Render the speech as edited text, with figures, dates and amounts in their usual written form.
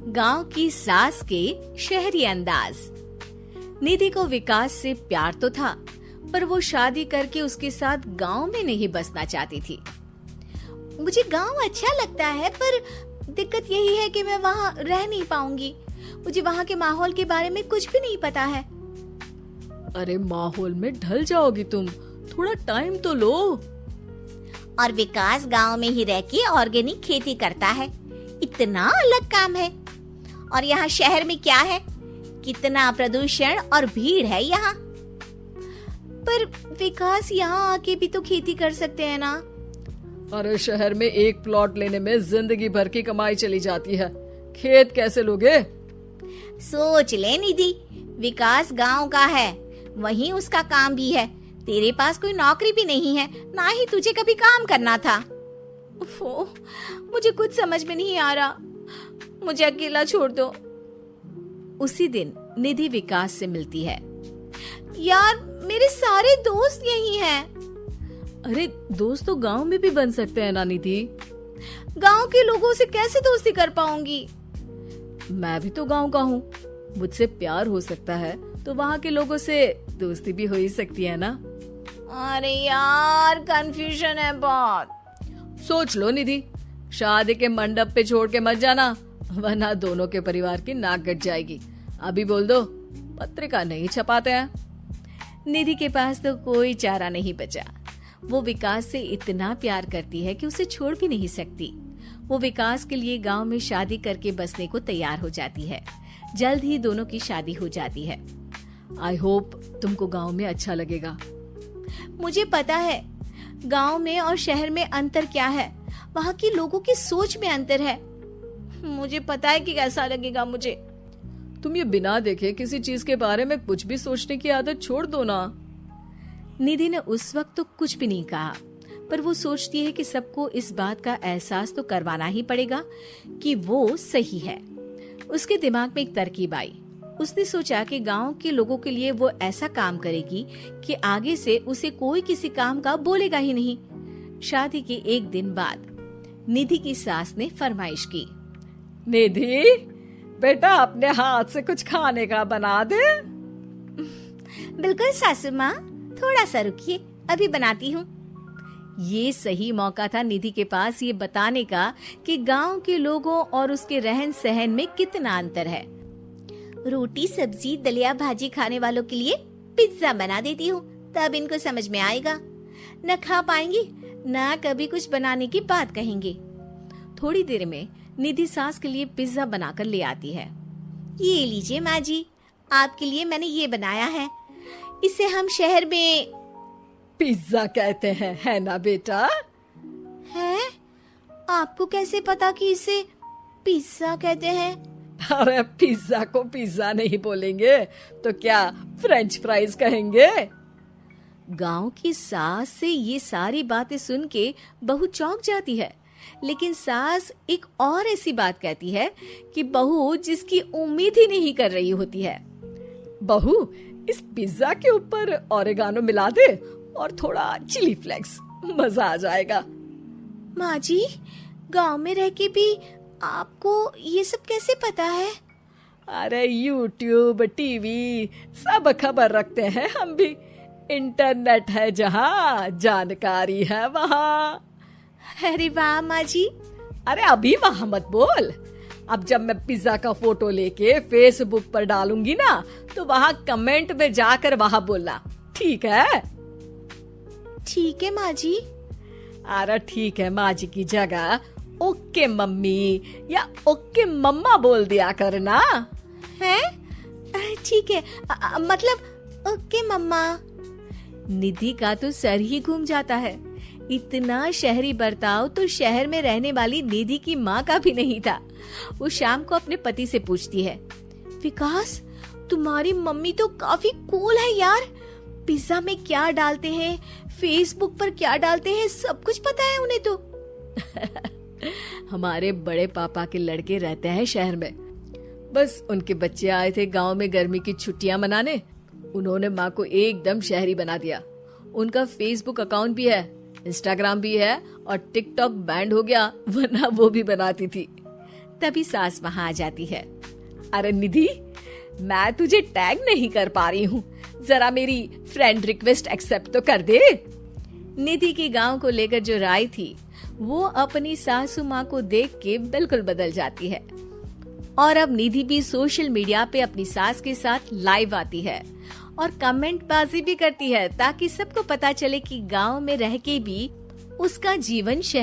गांव की सास के शहरी अंदाज। निधि को विकास से प्यार तो था, पर वो शादी करके उसके साथ गांव में नहीं बसना चाहती थी। मुझे गांव अच्छा लगता है, पर दिक्कत यही है कि मैं वहाँ रह नहीं पाऊंगी। मुझे वहाँ के माहौल के बारे में कुछ भी नहीं पता है। अरे माहौल में ढल जाओगी तुम, थोड़ा टाइम तो लो। और विकास गांव में ही रह के ऑर्गेनिक खेती करता है, इतना अलग काम है। और यहाँ शहर में क्या है, कितना प्रदूषण और भीड़ है यहाँ। पर विकास यहाँ आके भी तो खेती कर सकते हैं ना। अरे शहर में एक प्लॉट लेने में जिंदगी भर की कमाई चली जाती है, खेत कैसे लोगे? सोच ले निधि, विकास गांव का है, वहीं उसका काम भी है। तेरे पास कोई नौकरी भी नहीं है, ना ही तुझे कभी काम करना था। उफ़ो, मुझे कुछ समझ में नहीं आ रहा, मुझे अकेला छोड़ दो। उसी दिन निधि विकास से मिलती है। यार, मेरे सारे दोस्त यही हैं। अरे दोस्त तो गांव में भी बन सकते हैं ना निधि। गांव के लोगों से कैसे दोस्ती कर पाऊंगी? मैं भी तो गांव का हूँ, मुझसे प्यार हो सकता है तो वहाँ के लोगों से दोस्ती भी हो ही सकती है ना। अरे यार, कंफ्यूजन है बहुत। सोच लो निधि, शादी के मंडप पे छोड़ के मत जाना, वरना दोनों के परिवार की नाक कट जाएगी। अभी बोल दो, पत्रिका नहीं छपाते हैं। निधि के पास तो कोई चारा नहीं बचा। वो विकास से इतना प्यार करती है कि उसे छोड़ भी नहीं सकती। वो विकास के लिए गांव में शादी करके बसने को तैयार हो जाती है। जल्द ही दोनों की शादी हो जाती है। आई होप तुमको गांव में अच्छा लगेगा। मुझे पता है गांव में और शहर में अंतर क्या है, वहाँ के लोगों की सोच में अंतर है। मुझे पता है कि कैसा लगेगा मुझे। तुम ये बिना देखे किसी चीज के बारे में कुछ भी सोचने की आदत छोड़ दो ना। निधि ने उस वक्त तो कुछ भी नहीं कहा, पर वो सोचती है कि सबको इस बात का एहसास तो करवाना ही पड़ेगा कि वो सही है। उसके दिमाग में एक तरकीब आई। उसने सोचा कि गांव के लोगों के लिए वो ऐसा काम करेगी कि आगे से उसे कोई किसी काम का बोलेगा ही नहीं। शादी के एक दिन बाद निधि की सास ने फरमाइश की। निधि बेटा, अपने हाथ से कुछ खाने का बना दे। बिल्कुल सासू माँ, थोड़ा सा रुकिए, अभी बनाती हूँ। ये सही मौका था निधि के पास ये बताने का कि गांव के लोगों और उसके रहन सहन में कितना अंतर है। रोटी सब्जी दलिया भाजी खाने वालों के लिए पिज्जा बना देती हूँ, तब इनको समझ में आएगा। न खा पाएंगे, न कभी कुछ बनाने की बात कहेंगे। थोड़ी देर में निधि सास के लिए पिज्जा बनाकर ले आती है। ये लीजिए माँ जी, आपके लिए मैंने ये बनाया है। इसे हम शहर में पिज्जा कहते हैं, है ना बेटा? है? आपको कैसे पता कि इसे पिज्जा कहते हैं? अरे पिज्जा को पिज्जा नहीं बोलेंगे तो क्या फ्रेंच फ्राइज कहेंगे? गांव की सास से ये सारी बातें सुन के बहू चौंक जाती है, लेकिन सास एक और ऐसी बात कहती है कि बहू जिसकी उम्मीद ही नहीं कर रही होती है। बहू, इस पिज्जा के ऊपर ओरेगानो मिला दे और थोड़ा चिली फ्लेक्स, मजा आ जाएगा। माँ जी, गांव में रह के भी आपको ये सब कैसे पता है? अरे यूट्यूब, टीवी सब खबर रखते हैं हम भी। इंटरनेट है जहाँ, जानकारी है वहाँ। अरे वाह माँ जी। अरे अभी वहाँ मत बोल, अब जब मैं पिज्जा का फोटो लेके फेसबुक पर डालूंगी ना, तो वहाँ कमेंट में जाकर वहाँ बोलना, ठीक है? ठीक है माँ जी। अरे ठीक है माँ जी की जगह ओके मम्मी या ओके मम्मा बोल दिया करना। है? ठीक है, मतलब ओके मम्मा। निधि का तो सर ही घूम जाता है। इतना शहरी बर्ताव तो शहर में रहने वाली निधि की माँ का भी नहीं था। वो शाम को अपने पति से पूछती है, विकास, तुम्हारी मम्मी तो काफी कूल है यार। पिज्जा में क्या डालते हैं, फेसबुक पर क्या डालते हैं, सब कुछ पता है उन्हें तो। हमारे बड़े पापा के लड़के रहते हैं शहर में, बस उनके बच्चे आए थे गांव में गर्मी की छुट्टियां मनाने। उन्होंने माँ को एकदम शहरी बना दिया। उनका फेसबुक अकाउंट भी है, इंस्टाग्राम भी है और टिकटॉक बैंड हो गया, वरना वो भी बनाती थी। तभी सास वहाँ आ जाती है। अरे निधि, मैं तुझे टैग नहीं कर पा रही हूँ, जरा मेरी फ्रेंड रिक्वेस्ट एक्सेप्ट तो कर दे। निधि की गांव को लेकर जो राय थी वो अपनी सासू माँ को देख के बिल्कुल बदल जाती है। और अब निधि भी सोशल मीडिया पे अपनी सास के साथ लाइव आती है और कमेंट बाजी भी करती है, ताकि सबको पता चले कि गांव में रह के भी उसका जीवन शहर